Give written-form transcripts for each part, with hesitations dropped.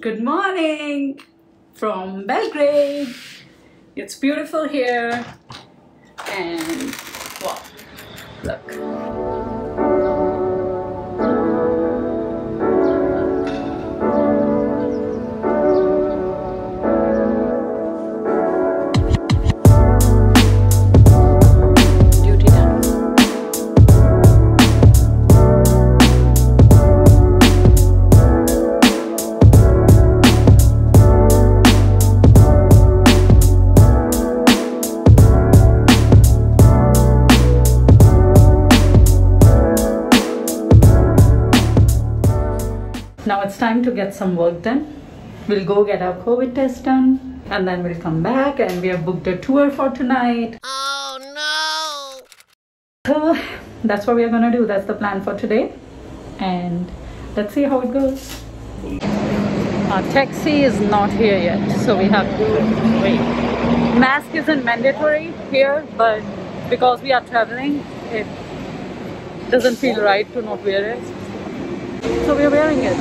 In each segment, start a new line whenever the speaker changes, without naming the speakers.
Good morning from Belgrade. It's beautiful here and wow, look. Now it's time to get some work done. We'll go get our COVID test done and then we'll come back, and we have booked a tour for tonight. Oh no! So that's what we are gonna do. That's the plan for today, and let's see how it goes. Our taxi is not here yet, so we have to wait. Mask isn't mandatory here, but because we are traveling, it doesn't feel right to not wear it. So we are wearing it.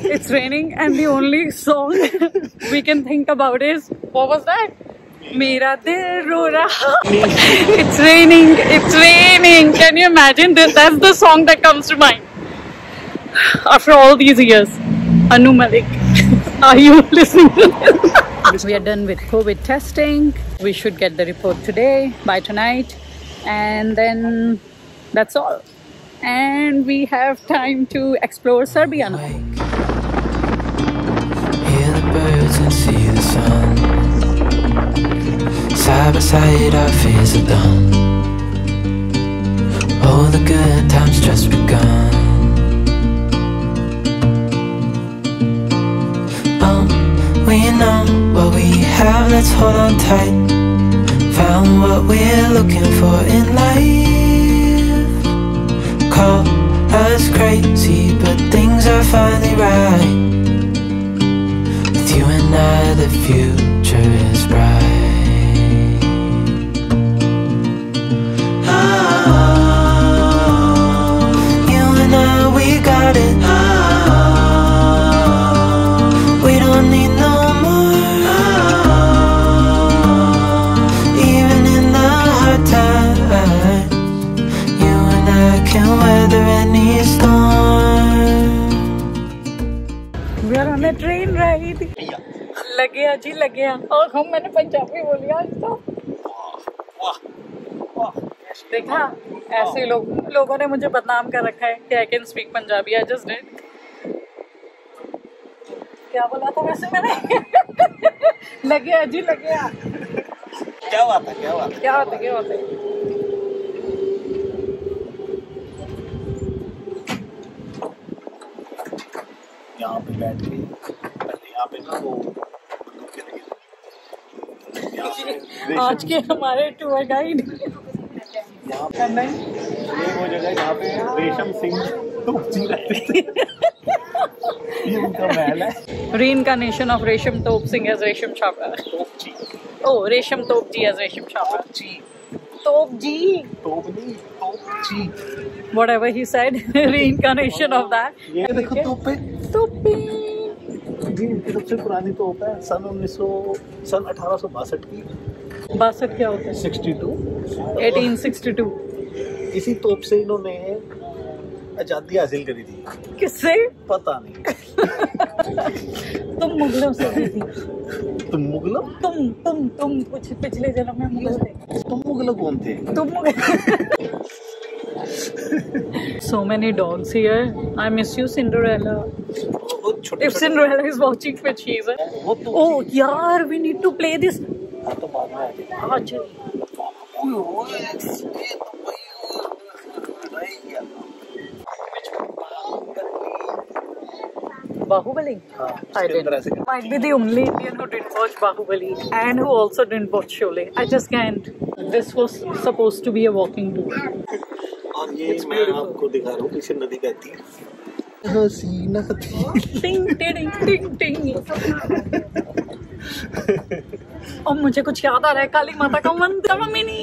It's raining and the only song we can think about is, what was that? Mera dil ro raha. It's raining, it's raining. Can you imagine this? That's the song that comes to mind. After all these years, Anu Malik, are you listening to this? We are done with COVID testing. We should get the report today, by tonight. And then that's all. And we have time to explore Serbia now.
Birds and see the sun. Side by side our fears are done. All the good times just begun. We know what we have, let's hold on tight. Found what we're looking for in life. Call us crazy, but things are finally right. You and I, the future is bright. Oh, you and I, we got it. Oh, we don't need no more. Oh, even in the hard times, you and I can weather any storm.
We are on a train ride. लगे जी लगे और हम मैंने पंजाबी बोली आज तो देखा ऐसे लोगों ने मुझे बदनाम कर रखा है कि I can speak Punjabi. I just did. क्या बोला था वैसे मैंने? लगे जी लगे। क्या बात है
यहाँ पे बैठ के यहाँ पे ना वो
आज के हमारे टूर गाइड
यहाँ पे ये वो जगह जहाँ पे रेशम सिंह तोपची रहते थे। ये उनका महल है।
Reincarnation of Resham Top Singh as Resham Chopra. Oh, Resham Topji as Resham Chopra. Topji. Whatever he said. Reincarnation of that.
ये देखो तोपे। जी इनकी सबसे पुरानी तोप है सन 1862 की।
62 क्या होता है? 1862।
इसी तोप से इन्होंने आजादी हासिल करी थी।
किससे?
पता नहीं।
तुम मुगलों से भी थी।
तुम मुगलों?
तुम कुछ पिछले जन्म में मुगल थे।
तुम मुगलों कौन थे?
तुम So many dogs here. I miss you, Cinderella. If Cinderella is watching for cheese. Oh, yaar, we need to play this. Bahubali? I didn't. Might be the only Indian who didn't watch Bahubali and who also didn't watch Sholay. I just can't. This was supposed to be a walking tour.
और ये मैं आपको दिखा रहा हूँ पीछे नदी बहती है। हसीना थी।
टिंग टिंग टिंग टिंग। और मुझे कुछ याद आ रहा है, काली माता का मंदिर मिनी।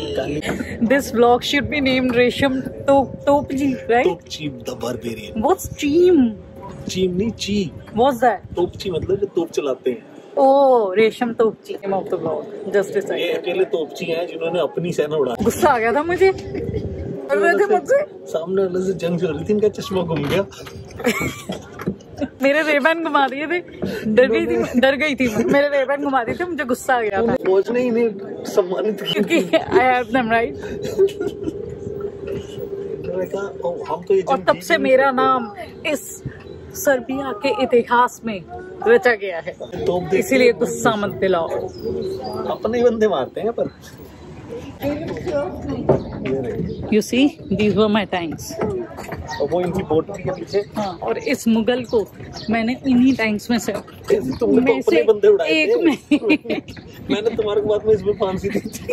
This vlog should be named Resham Topji, right?
Topchi the barbarian.
What's चीम?
चीम नहीं ची।
What's that?
तोपची मतलब जो तोप चलाते हैं।
Oh, रेशम तोपची name of the vlog. Just decided.
ये अकेले तोपची हैं जिन्होंने अपनी सेना उड़ा।
गुस्सा आ गया था मुझे। मुझसे
सामने वाले से जंग हो रही थी, इनका चश्मा घूम गया।
मेरे रेबन घुमा दिए थे, डर गई थी मेरे रेबन घुमा दिए थे, मुझे गुस्सा आ गया था।
पहुंचने ही नहीं सम्मानित
क्योंकि I have them right।
हम तो ये
और तब से मेरा नाम इस सर्बिया के इतिहास में रचा गया है, इसीलिए गुस्सा मत दिलाओ।
अपने ही बंदे मारते हैं पर।
You see, these were my tanks।
और वो इनकी बोट भी है पीछे।
हाँ, और इस मुगल को मैंने इन्हीं टैंक्स में से
तुमने तो अपने बंदे उड़ाए
एक
थे।
में
मैंने तुम्हारे बाद में इसमें फांसी दी थी।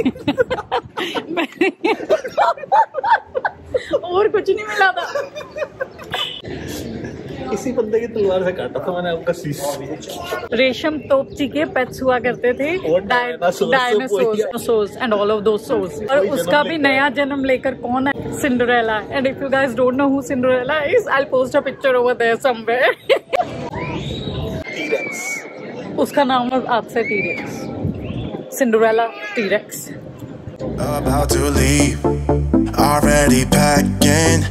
और कुछ नहीं मिला था।
इसी बंदे की तलवार से काटा था मैंने आपका शीश।
रेशम तोपची के पेट्स हुआ करते थे, dinosaurs and all of those source. और उसका भी नया जन्म लेकर कौन है? Cinderella. And if you guys don't know who Cinderella is, I will post a picture over there somewhere.
T Rex.
उसका नाम आज से T Rex, Cinderella T Rex.
About to leave, already packing.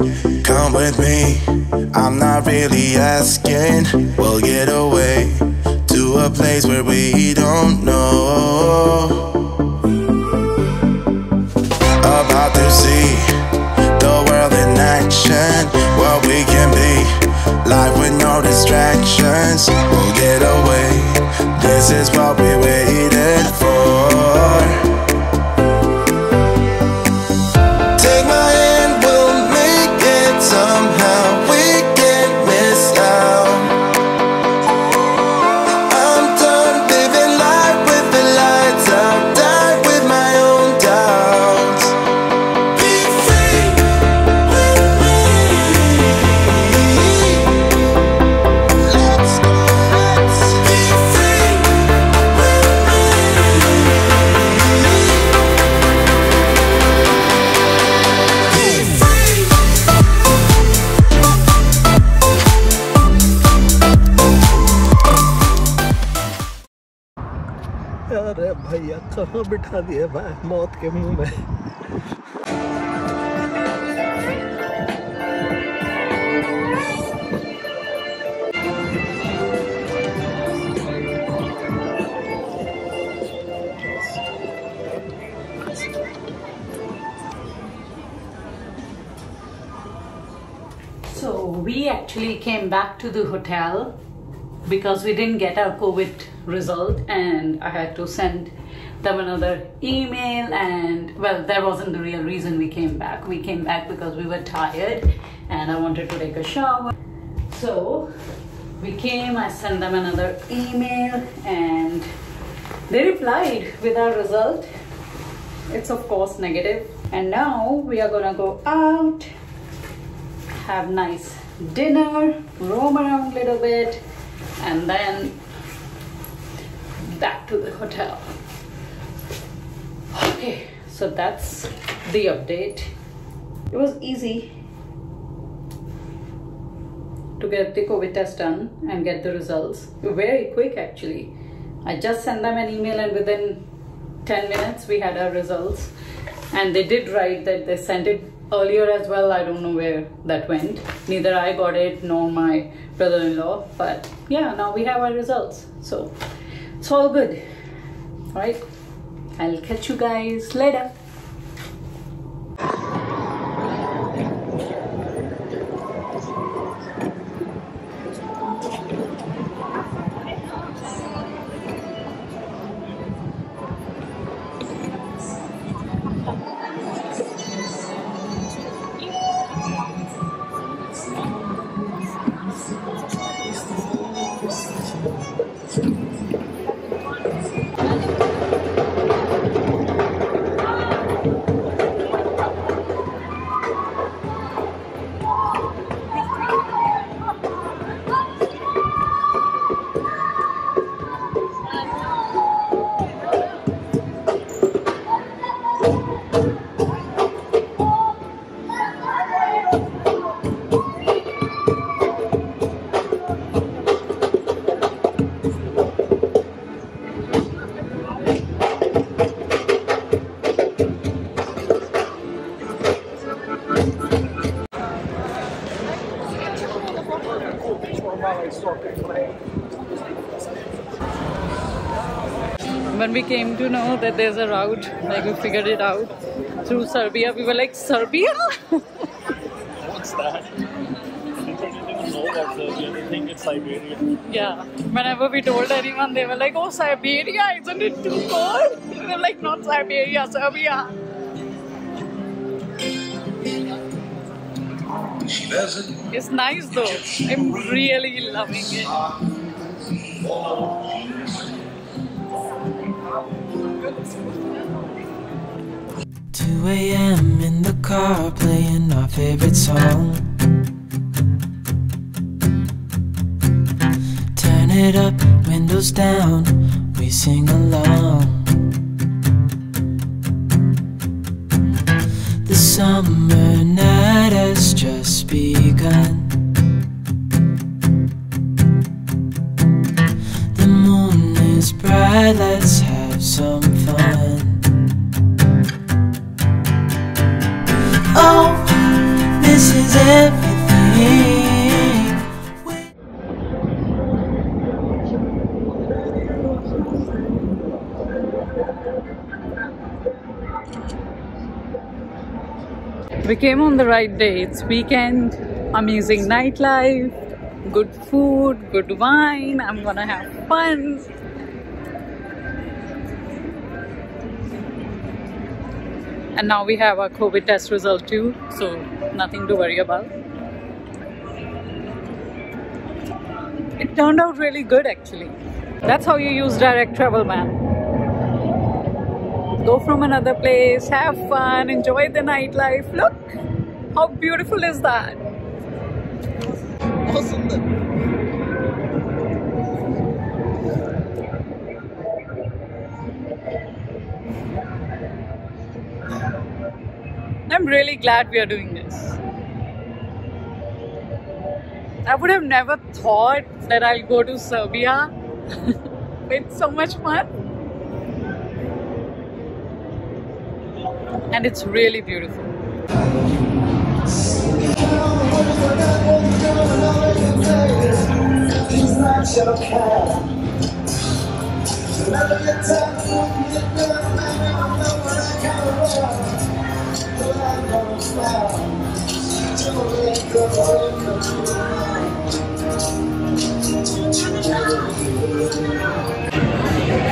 Come with me, I'm not really asking. We'll get away to a place where we don't know. About to see the world in action, what we can be, life with no distractions. We'll get away, this is what we waited for. Somehow we can't miss out. I'm done living life with the lights out, die with my own doubts. Be free with me. Let's be free with me. Be free.
अरे भैया कहाँ बिठा दिया भाई मौत के मुंह में।
So we actually came back to the hotel because we didn't get our COVID result, and I had to send them another email. And well, that wasn't the real reason we came back. We came back because we were tired and I wanted to take a shower. So we came, I sent them another email and they replied with our result. It's of course negative. And now we are gonna go out, have nice dinner, roam around a little bit, and then back to the hotel. Okay, so that's the update. It was easy to get the COVID test done and get the results. Very quick actually. I just sent them an email and within 10 minutes we had our results. And they did write that they sent it earlier as well. I don't know where that went. Neither I got it nor my brother-in-law. But yeah, now we have our results. So it's all good. Alright, I'll catch you guys later. When we came to know that there's a route, like we figured it out through Serbia, we were like, Serbia?
What's that? People didn't even know about Serbia. They think it's Siberia.
Yeah. Whenever we told anyone, they were like, oh, Siberia, isn't it too cold? We were like, not Siberia, Serbia. It's nice though. I'm really loving it.
2 a.m. in the car playing our favorite song. Turn it up, windows down, we sing along. The summer night has just begun. The moon is bright, let's have some fun. Oh, this is everything.
We came on the right day. It's weekend, amazing nightlife, good food, good wine. I'm gonna have fun. And now we have our COVID test result too, so nothing to worry about. It turned out really good actually. That's how you use direct travel, man. Go from another place, have fun, enjoy the nightlife. Look, how beautiful is that?
Awesome.
I'm really glad we are doing this. I would have never thought that I'll go to Serbia. It's so much fun. And it's really beautiful.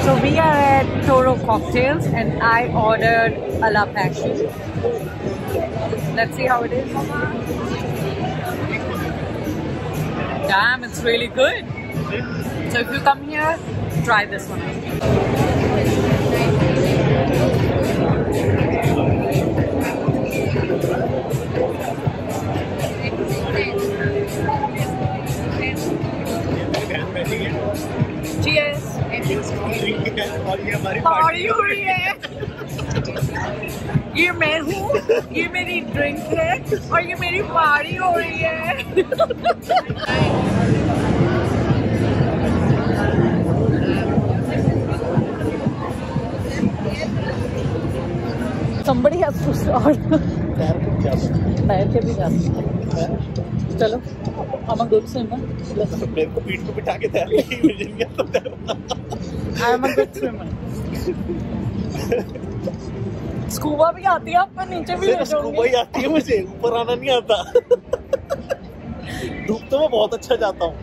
So we are at Toro Cocktails and I ordered a la passion. Let's see how it is. Damn, it's really good. So if you come here, try this one. Cheers! Party हो रही है। ये मैं हूँ, ये मेरी drink है और ये मेरी पार्टी हो रही है। Somebody has to start. पैर के भी जा सकते। चलो, I'm a good swimmer.
मेरे को पीठ पे बिठा के तैर लेंगे तो
I'm a good swimmer. Scuba भी आती है आपको नीचे भी ले जाऊंगी।
स्कूबा ही आती है मुझे, ऊपर आना नहीं आता। डूब तो मैं बहुत अच्छा जाता हूँ।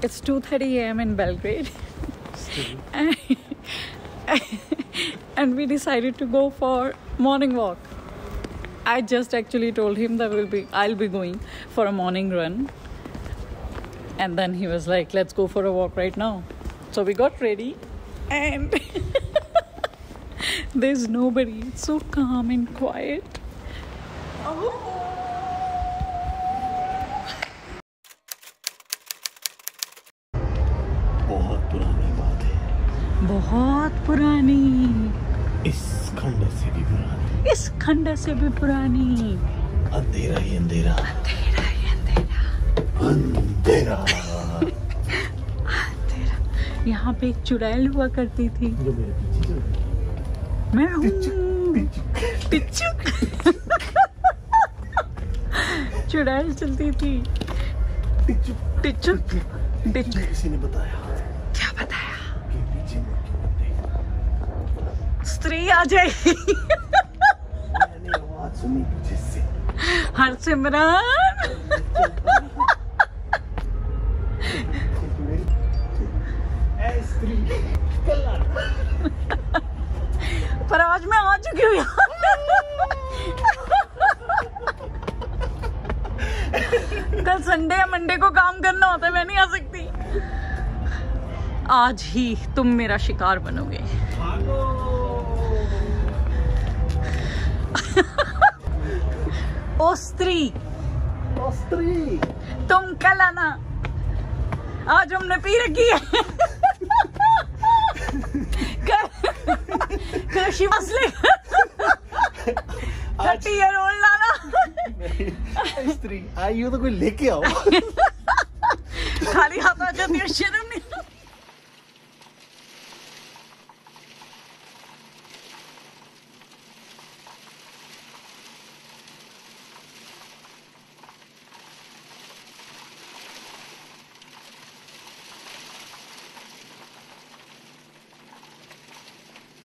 It's 2:30 a.m. in Belgrade. And we decided to go for morning walk. I just actually told him that I'll be going for a morning run. And then he was like, let's go for a walk right now. So we got ready and there's nobody. It's so calm and quiet.
बहुत पुरानी बात है,
बहुत पुरानी,
इस खंडर से भी पुरानी,
इस खंडर से भी पुरानी,
अंधेरा ही अंधेरा,
अंधेरा ही अंधेरा,
अंधेरा,
अंधेरा। यहाँ पे एक चुड़ैल हुआ करती थी,
जो मेरे पीछे चल रही है।
मैं हूँ टिचुक। चुड़ैल चलती थी,
टिचुक
टिचुक टिचुक।
किसी ने बताया
क्या बताया?
कि पीछे मुड़ के मत देखना।
स्त्री आ जाएगी।
मैंने आवाज सुनी पीछे से,
हरसिमरन।
ऐ स्त्री कल आना।
पर आज मैं आ चुकी हूँ यहाँ। कल संडे या मंडे को काम करना होता है, मैं नहीं आ सकती। आज ही तुम मेरा शिकार बनोगे। ओ स्त्री, तुम कल आना, आज हमने पी रखी है। कृषि मसले 30-year-old लाना।
स्त्री आई हो तो कोई लेके आओ।
खाली हाथ आ जाती है, शर्म नहीं।